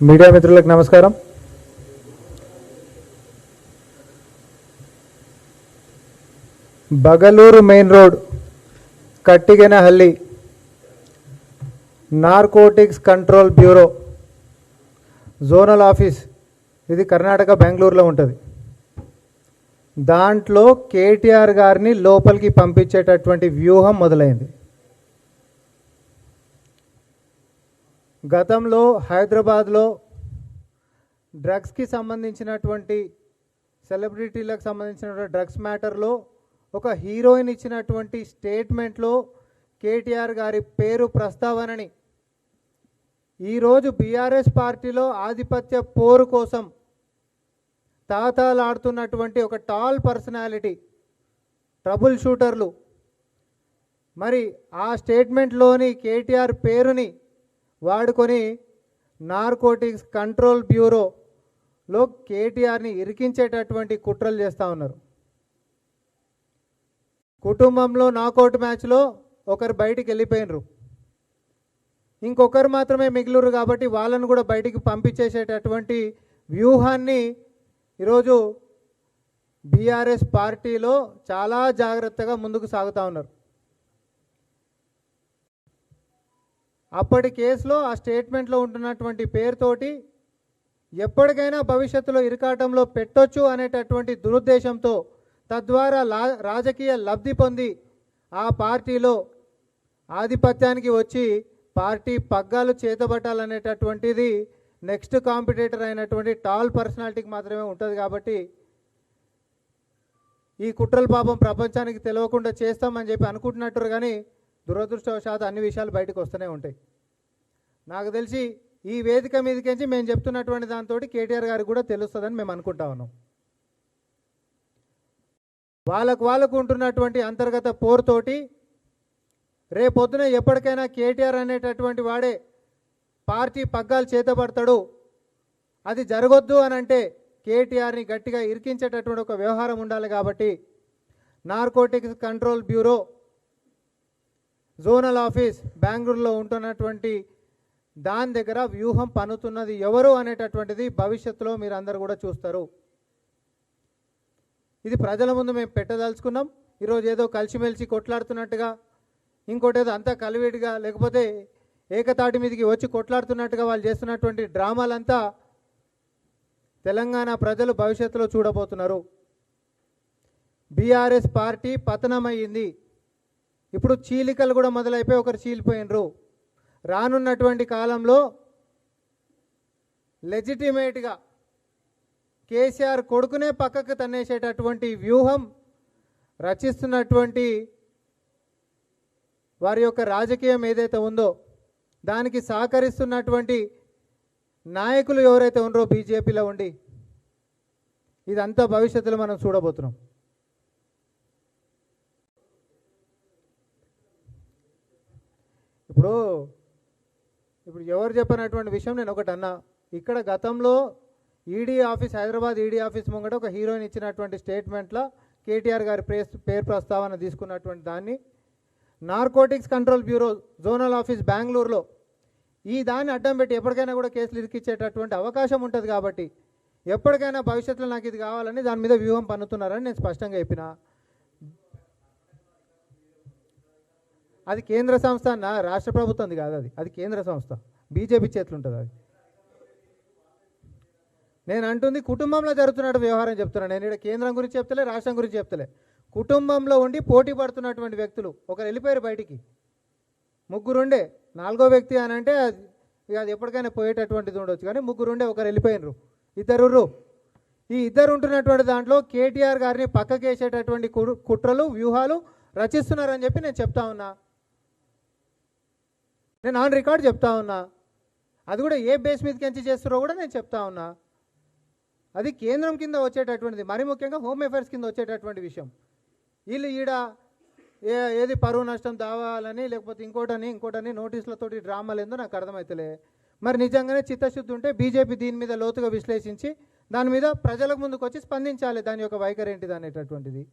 Media మిత్రులకు నమస్కారం. Bagalur main road Kattigenahalli narcotics control bureau zonal office, ఇది కర్ణాటక బెంగళూరులో ఉంటుంది. దాంట్లో కేటీఆర్ గారిని లోపలికి పంపించేటటువంటి వ్యూహం మొదలైంది. గతంలో హైదరాబాద్లో డ్రగ్స్కి సంబంధించినటువంటి సెలబ్రిటీలకు సంబంధించినటువంటి డ్రగ్స్ మ్యాటర్లో ఒక హీరోయిన్ ఇచ్చినటువంటి స్టేట్మెంట్లో కేటీఆర్ గారి పేరు ప్రస్తావనని ఈరోజు బీఆర్ఎస్ పార్టీలో ఆధిపత్య పోరు కోసం తాతాలాడుతున్నటువంటి ఒక టాల్ పర్సనాలిటీ, ట్రబుల్ షూటర్లు మరి ఆ స్టేట్మెంట్లోని కేటీఆర్ పేరుని వాడుకొని నార్కోటిక్స్ కంట్రోల్ బ్యూరోలో కేటీఆర్ని ఇరికించేటటువంటి కుట్రలు చేస్తూ ఉన్నారు. కుటుంబంలో నాకౌట్ మ్యాచ్లో ఒకరు బయటికి వెళ్ళిపోయినరు, ఇంకొకరు మాత్రమే మిగిలిరు కాబట్టి వాళ్ళను కూడా బయటికి పంపించేసేటటువంటి వ్యూహాన్ని ఈరోజు బీఆర్ఎస్ పార్టీలో చాలా జాగ్రత్తగా ముందుకు సాగుతూ ఉన్నారు. అప్పటి కేసులో ఆ స్టేట్మెంట్లో ఉంటున్నటువంటి పేరుతోటి ఎప్పటికైనా భవిష్యత్తులో ఇరకాటంలో పెట్టొచ్చు అనేటటువంటి దురుద్దేశంతో, తద్వారా రాజకీయ లబ్ధి పొంది ఆ పార్టీలో ఆధిపత్యానికి వచ్చి పార్టీ పగ్గాలు చేతబట్టాలనేటటువంటిది నెక్స్ట్ కాంపిటేటర్ అయినటువంటి టాల్ పర్సనాలిటీకి మాత్రమే ఉంటుంది. కాబట్టి ఈ కుట్రల పాపం ప్రపంచానికి తెలియకుండా చేస్తామని చెప్పి అనుకుంటున్నట్టు, కానీ దురదృష్టవశాత్తు అన్ని విషయాలు బయటకు వస్తూనే ఉంటాయి. నాకు తెలిసి ఈ వేదిక మీదకించి మేము చెప్తున్నటువంటి దాంతో కేటీఆర్ గారికి కూడా తెలుస్తుందని మేము అనుకుంటా ఉన్నాం. వాళ్ళకు ఉంటున్నటువంటి అంతర్గత పోరుతోటి రేపొద్దున ఎప్పటికైనా కేటీఆర్ అనేటటువంటి వాడే పార్టీ పగ్గాలు చేతపడతాడు. అది జరగొద్దు అని అంటే కేటీఆర్ని గట్టిగా ఇరికించేటటువంటి ఒక వ్యవహారం ఉండాలి. కాబట్టి narcotics control bureau zonal office బెంగళూరులో ఉంటున్నటువంటి దాని దగ్గర వ్యూహం పన్నుతున్నది ఎవరు అనేటటువంటిది భవిష్యత్తులో మీరు అందరు కూడా చూస్తారు. ఇది ప్రజల ముందు మేము పెట్టదలుచుకున్నాం. ఈరోజు ఏదో కలిసిమెలిసి కొట్లాడుతున్నట్టుగా, ఇంకోటి ఏదో అంతా కలివిడిగా, లేకపోతే ఏకతాటి మీదకి వచ్చి కొట్లాడుతున్నట్టుగా వాళ్ళు చేస్తున్నటువంటి డ్రామాలంతా తెలంగాణ ప్రజలు భవిష్యత్తులో చూడబోతున్నారు. బీఆర్ఎస్ పార్టీ పతనమయ్యింది. ఇప్పుడు చీలికలు కూడా మొదలైపోయి ఒకరు చీలిపోయినరు. రానున్నటువంటి కాలంలో లెజిటిమేట్గా కేసీఆర్ కొడుకునే పక్కకు తన్నేసేటటువంటి వ్యూహం రచిస్తున్నటువంటి వారి యొక్క రాజకీయం ఏదైతే ఉందో దానికి సహకరిస్తున్నటువంటి నాయకులు ఎవరైతే ఉన్నారో బీజేపీలో ఉండి, ఇదంతా భవిష్యత్తులో మనం చూడబోతున్నాం. ఇప్పుడు ఎవరు చెప్పినటువంటి విషయం నేను ఒకటి అన్నా. ఇక్కడ గతంలో ED office, Hyderabad ED office ముంగట ఒక హీరోయిన్ ఇచ్చినటువంటి స్టేట్మెంట్లో కేటీఆర్ గారి పేరు ప్రస్తావన తీసుకున్నటువంటి దాన్ని narcotics control bureau zonal office బెంగళూరులో ఈ దాన్ని అడ్డం పెట్టి ఎప్పటికైనా కూడా కేసులు ఇరికిచ్చేటటువంటి అవకాశం ఉంటుంది. కాబట్టి ఎప్పటికైనా భవిష్యత్తులో నాకు ఇది కావాలని దాని మీద వ్యూహం పన్నుతున్నారని నేను స్పష్టంగా చెప్పిన. అది కేంద్ర సంస్థ అన్న, రాష్ట్ర ప్రభుత్వంది కాదు. అది కేంద్ర సంస్థ, బీజేపీ చేతులు ఉంటుంది. అది నేను అంటుంది కుటుంబంలో జరుగుతున్నట్టు వ్యవహారం చెప్తున్నాను. నేను ఇక్కడ కేంద్రం గురించి చెప్తలే, రాష్ట్రం గురించి చెప్తలే. కుటుంబంలో ఉండి పోటీ పడుతున్నటువంటి వ్యక్తులు ఒకరు వెళ్ళిపోయారు బయటికి, ముగ్గురుండే, నాలుగో వ్యక్తి అని అంటే అది ఎప్పటికైనా పోయేటటువంటిది ఉండొచ్చు. కానీ ముగ్గురుండే ఒకరు వెళ్ళిపోయినరు, ఇద్దరు. ఈ ఇద్దరు ఉంటున్నటువంటి దాంట్లో కేటీఆర్ గారిని పక్కకేసేటటువంటి కుట్రలు వ్యూహాలు రచిస్తున్నారని చెప్పి నేను చెప్తా ఉన్నా. నేను ఆన్ రికార్డ్ చెప్తా ఉన్నా. అది కూడా ఏ బేస్ మీదకి చేస్తారో కూడా నేను చెప్తా ఉన్నా. అది కేంద్రం కింద వచ్చేటటువంటిది, మరి ముఖ్యంగా హోమ్ అఫైర్స్ కింద వచ్చేటటువంటి విషయం. వీళ్ళు ఈడ ఏది పరువు నష్టం దావాలని లేకపోతే ఇంకోటని నోటీసులతోటి డ్రామాలు ఏందో నాకు అర్థమవుతలే. మరి నిజంగానే చిత్తశుద్ధి ఉంటే బీజేపీ దీని మీద లోతుగా విశ్లేషించి దాని మీద ప్రజలకు ముందుకు వచ్చి స్పందించాలి, దాని యొక్క వైఖరి ఏంటిది అనేటటువంటిది.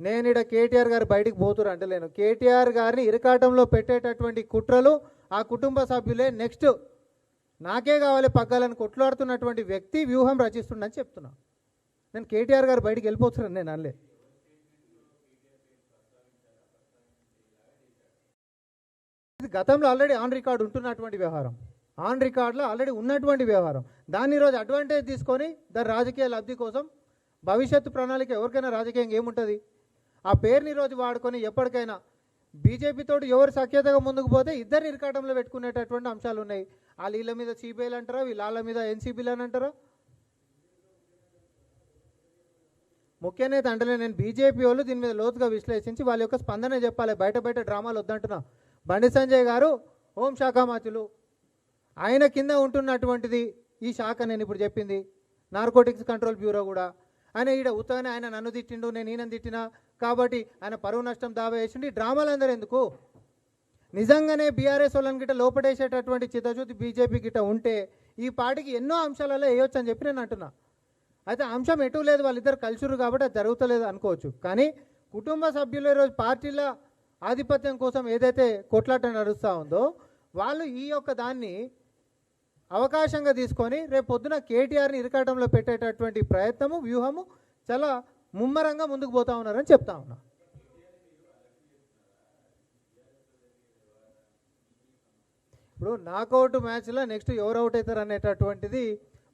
నేను ఇక్కడ కేటీఆర్ గారు బయటికి పోతురు అంటలేను. కేటీఆర్ గారిని ఇరకాటంలో పెట్టేటటువంటి కుట్రలు ఆ కుటుంబ సభ్యులే నెక్స్ట్ నాకే కావాలి పగ్గాలని కొట్లాడుతున్నటువంటి వ్యక్తి వ్యూహం రచిస్తుండని చెప్తున్నా. నేను కేటీఆర్ గారు బయటికి వెళ్ళిపోతున్నాను నేను అనలే. ఇది గతంలో ఆల్రెడీ ఆన్ రికార్డ్ ఉంటున్నటువంటి వ్యవహారం, ఆన్ రికార్డులో ఆల్రెడీ ఉన్నటువంటి వ్యవహారం. దాన్ని ఈరోజు అడ్వాంటేజ్ తీసుకొని దాని రాజకీయ లబ్ధి కోసం భవిష్యత్తు ప్రణాళిక ఎవరికైనా రాజకీయంగా ఏముంటుంది ఆ పేరుని ఈరోజు వాడుకొని ఎప్పటికైనా బీజేపీతో ఎవరు సఖ్యతగా ముందుకు పోతే ఇద్దరిని ఇరకాటంలో పెట్టుకునేటటువంటి అంశాలు ఉన్నాయి. ఆ వీళ్ళ మీద సిబిఐలు అంటారా, వీళ్ళ మీద ఎన్సీబీలు అని అంటారా. ముఖ్య నేత అంటలే నేను బీజేపీ వాళ్ళు దీని మీద లోతుగా విశ్లేషించి వాళ్ళ యొక్క స్పందన చెప్పాలి. బయట బయట డ్రామాలు వద్దంటున్నా. బండి సంజయ్ గారు హోంశాఖ మంత్రులు, ఆయన కింద ఉంటున్నటువంటిది ఈ శాఖ నేను ఇప్పుడు చెప్పింది నార్కోటిక్స్ కంట్రోల్ బ్యూరో కూడా. ఆయన ఈడ ఉత్తగానే ఆయన నన్ను తిట్టిండు, నేను ఈయన తిట్టినా కాబట్టి ఆయన పరువు నష్టం దావా వేసిండు. ఈ డ్రామాలు అందరూ ఎందుకు? నిజంగానే బీఆర్ఎస్ వాళ్ళని గిట్ట లోపడేసేటటువంటి చిత్తశుద్ధి బీజేపీ గిట్ట ఉంటే ఈ పార్టీకి ఎన్నో అంశాలలో వేయొచ్చు అని చెప్పి నేను అంటున్నా. అయితే అంశం ఎటు లేదు, వాళ్ళిద్దరు కలిసిరు కాబట్టి అది జరుగుతలేదు అనుకోవచ్చు. కానీ కుటుంబ సభ్యులు ఈరోజు పార్టీల ఆధిపత్యం కోసం ఏదైతే కొట్లాట నడుస్తూ ఉందో వాళ్ళు ఈ యొక్క దాన్ని అవకాశంగా తీసుకొని రేపు పొద్దున కేటీఆర్ని ఇరకాటంలో పెట్టేటటువంటి ప్రయత్నము వ్యూహము చాలా ముమ్మరంగా ముందుకు పోతా ఉన్నారని చెప్తా ఉన్నా. ఇప్పుడు నాకౌట్ మ్యాచ్లో నెక్స్ట్ ఎవరు అవుట్ అవుతారు అనేటటువంటిది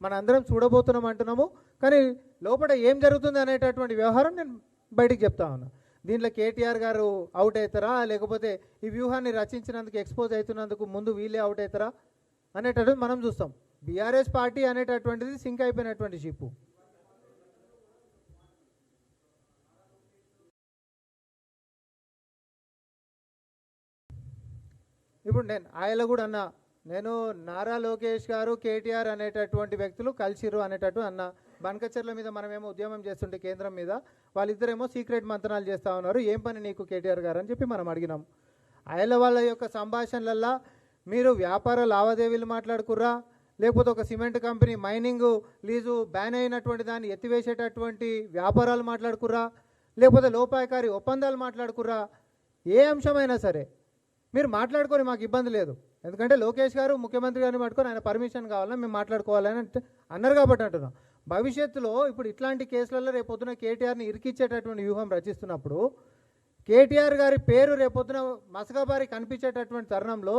మన అందరం చూడబోతున్నాం అంటున్నాము. కానీ లోపల ఏం జరుగుతుంది అనేటటువంటి వ్యవహారం నేను బయటికి చెప్తా ఉన్నా. దీంట్లో కేటీఆర్ గారు అవుట్ అవుతారా, లేకపోతే ఈ వ్యూహాన్ని రచించినందుకు ఎక్స్పోజ్ అవుతున్నందుకు ముందు వీళ్ళే అవుట్ అవుతారా అనేటటువంటి మనం చూస్తాం. బీఆర్ఎస్ పార్టీ అనేటటువంటిది సింక్ అయిపోయినటువంటి షిప్పు. ఇప్పుడు నేను ఆయన కూడా అన్నా, నేను నారా లోకేష్ గారు కేటీఆర్ అనేటటువంటి వ్యక్తులు కలిసిరు అనేటట్టు అన్న. బనకచర్ల మీద మనమేమో ఉద్యమం చేస్తుంటే కేంద్రం మీద, వాళ్ళిద్దరేమో సీక్రెట్ మంతనాలు చేస్తూ ఉన్నారు. ఏం పని నీకు కేటీఆర్ గారు అని చెప్పి మనం అడిగినాం. ఆయన వాళ్ళ యొక్క సంభాషణలల్లో మీరు వ్యాపార లావాదేవీలు మాట్లాడుకుర్రా, లేకపోతే ఒక cement company mining lease ban అయినటువంటి దాన్ని ఎత్తివేసేటటువంటి వ్యాపారాలు మాట్లాడుకుర్రా, లేకపోతే లోపాయకారి ఒప్పందాలు మాట్లాడుకుర్రా, ఏ అంశమైనా సరే మీరు మాట్లాడుకొని మాకు ఇబ్బంది లేదు. ఎందుకంటే లోకేష్ గారు ముఖ్యమంత్రి గారిని పట్టుకొని ఆయన పర్మిషన్ కావాలని మేము మాట్లాడుకోవాలని అన్నారు కాబట్టి అంటున్నాం. భవిష్యత్తులో ఇప్పుడు ఇట్లాంటి కేసులలో రేపొద్దున కేటీఆర్ని ఇరికిచ్చేటటువంటి వ్యూహం రచిస్తున్నప్పుడు కేటీఆర్ గారి పేరు రేపొద్దున మసకబారి కనిపించేటటువంటి తరుణంలో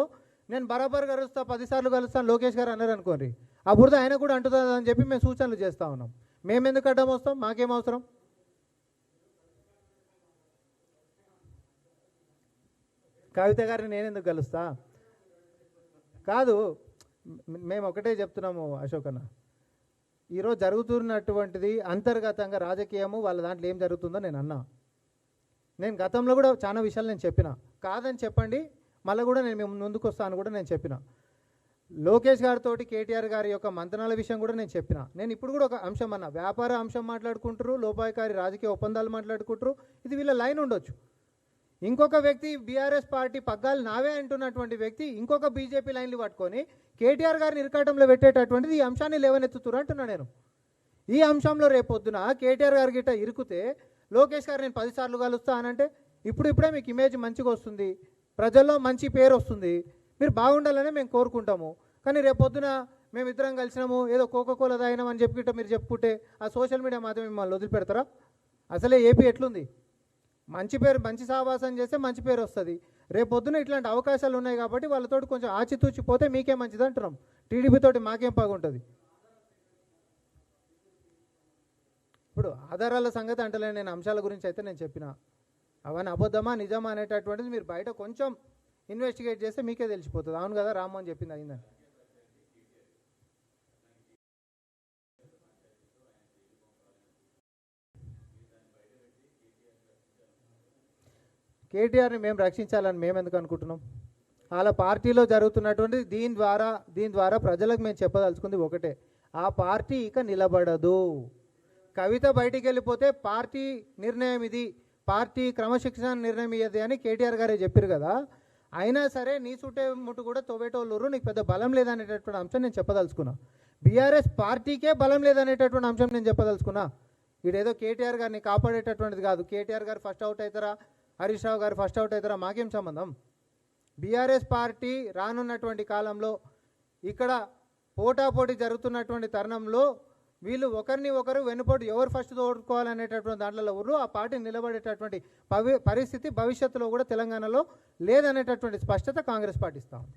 నేను బరాబర్ కలుస్తా 10 సార్లు కలుస్తాను లోకేష్ గారు అన్నారు అనుకోండి, ఆ బురద ఆయన కూడా అంటుతుంది అని చెప్పి మేము సూచనలు చేస్తూ ఉన్నాం. మేము ఎందుకు అడ్డం వస్తాం? మాకేం అవసరం? కవిత గారిని నేను ఎందుకు కలుస్తా? కాదు, మేము ఒకటే చెప్తున్నాము అశోక్ అన్న, ఈరోజు జరుగుతున్నటువంటిది అంతర్గతంగా రాజకీయము, వాళ్ళ దాంట్లో ఏం జరుగుతుందో నేను అన్నా. నేను గతంలో కూడా చాలా విషయాలు నేను చెప్పిన, కాదని చెప్పండి మళ్ళీ కూడా నేను మేము ముందుకు వస్తాను కూడా నేను చెప్పిన. లోకేష్ గారితో కేటీఆర్ గారి యొక్క మంతనాల విషయం కూడా నేను చెప్పిన. నేను ఇప్పుడు కూడా ఒక అంశం అన్నా, వ్యాపార అంశం మాట్లాడుకుంటారు, లోపాయకారి రాజకీయ ఒప్పందాలు మాట్లాడుకుంటారు, ఇది వీళ్ళ లైన్ ఉండొచ్చు. ఇంకొక వ్యక్తి బీఆర్ఎస్ పార్టీ పగ్గాలు నావే అంటున్నటువంటి వ్యక్తి ఇంకొక బీజేపీ లైన్లు పట్టుకొని కేటీఆర్ గారిని ఇరకాటంలో పెట్టేటటువంటిది ఈ అంశాన్ని లేవనెత్తుతురు అంటున్నా నేను. ఈ అంశంలో రేపొద్దున కేటీఆర్ గారి గిట్ట ఇరుకుతే లోకేష్ గారు నేను 10 సార్లు కలుస్తా అనంటే ఇప్పుడే మీకు ఇమేజ్ మంచిగా వస్తుంది, ప్రజల్లో మంచి పేరు వస్తుంది, మీరు బాగుండాలనే మేము కోరుకుంటాము. కానీ రేపొద్దున మేమిద్దరం కలిసినాము ఏదో కోకోకోలా తాగినాం అని చెప్పుకుంటే మీరు చెప్పుకుంటే ఆ సోషల్ మీడియా మాత్రం మిమ్మల్ని వదిలిపెడతారా? అసలే ఏపీ ఎట్లుంది? మంచి పేరు, మంచి సహవాసం చేస్తే మంచి పేరు వస్తుంది. రేపొద్దున ఇట్లాంటి అవకాశాలు ఉన్నాయి కాబట్టి వాళ్ళతో కొంచెం ఆచితూచి పోతే మీకే మంచిది అంటున్నాం. టీడీపీతోటి మాకేం బాగుంటుంది? ఇప్పుడు ఆధారాల సంగతి అంటలేను నేను, అంశాల గురించి అయితే నేను చెప్పిన. అవన్నీ అబద్ధమా నిజమా అనేటటువంటిది మీరు బయట కొంచెం ఇన్వెస్టిగేట్ చేస్తే మీకే తెలిసిపోతుంది. అవును కదా రామ్మోహన్ చెప్పింది అయిందని. కేటీఆర్ని మేము రక్షించాలని మేము ఎందుకు అనుకుంటున్నాం? వాళ్ళ పార్టీలో జరుగుతున్నటువంటి దీని ద్వారా ప్రజలకు మేము చెప్పదలుచుకుంది ఒకటే, ఆ పార్టీ ఇక నిలబడదు. కవిత బయటికి వెళ్ళిపోతే పార్టీ నిర్ణయం ఇది, పార్టీ క్రమశిక్షణ నిర్ణయం ఇది అని కేటీఆర్ గారే చెప్పారు కదా. అయినా సరే నీ చుట్టే ముట్టు కూడా తోవేటోళ్ళు, నీకు పెద్ద బలం లేదనేటటువంటి అంశం నేను చెప్పదలుచుకున్నా. బీఆర్ఎస్ పార్టీకే బలం లేదనేటటువంటి అంశం నేను చెప్పదలుచుకున్నా. ఇదేదో కేటీఆర్ గారిని కాపాడేటటువంటిది కాదు. కేటీఆర్ గారు ఫస్ట్ అవుట్ అవుతారా, హరీష్ రావు గారు ఫస్ట్ అవుట్ అవుతారా, మాకేం సంబంధం. బీఆర్ఎస్ పార్టీ రానున్నటువంటి కాలంలో ఇక్కడ పోటాపోటీ జరుగుతున్నటువంటి తరుణంలో వీళ్ళు ఒకరిని ఒకరు వెనుపోటు ఎవరు ఫస్ట్ తోడుకోవాలనేటటువంటి దాంట్లో ఊరు ఆ పార్టీ నిలబడేటటువంటి పరిస్థితి భవిష్యత్తులో కూడా తెలంగాణలో లేదనేటటువంటి స్పష్టత కాంగ్రెస్ పార్టీ ఇస్తూ ఉంది.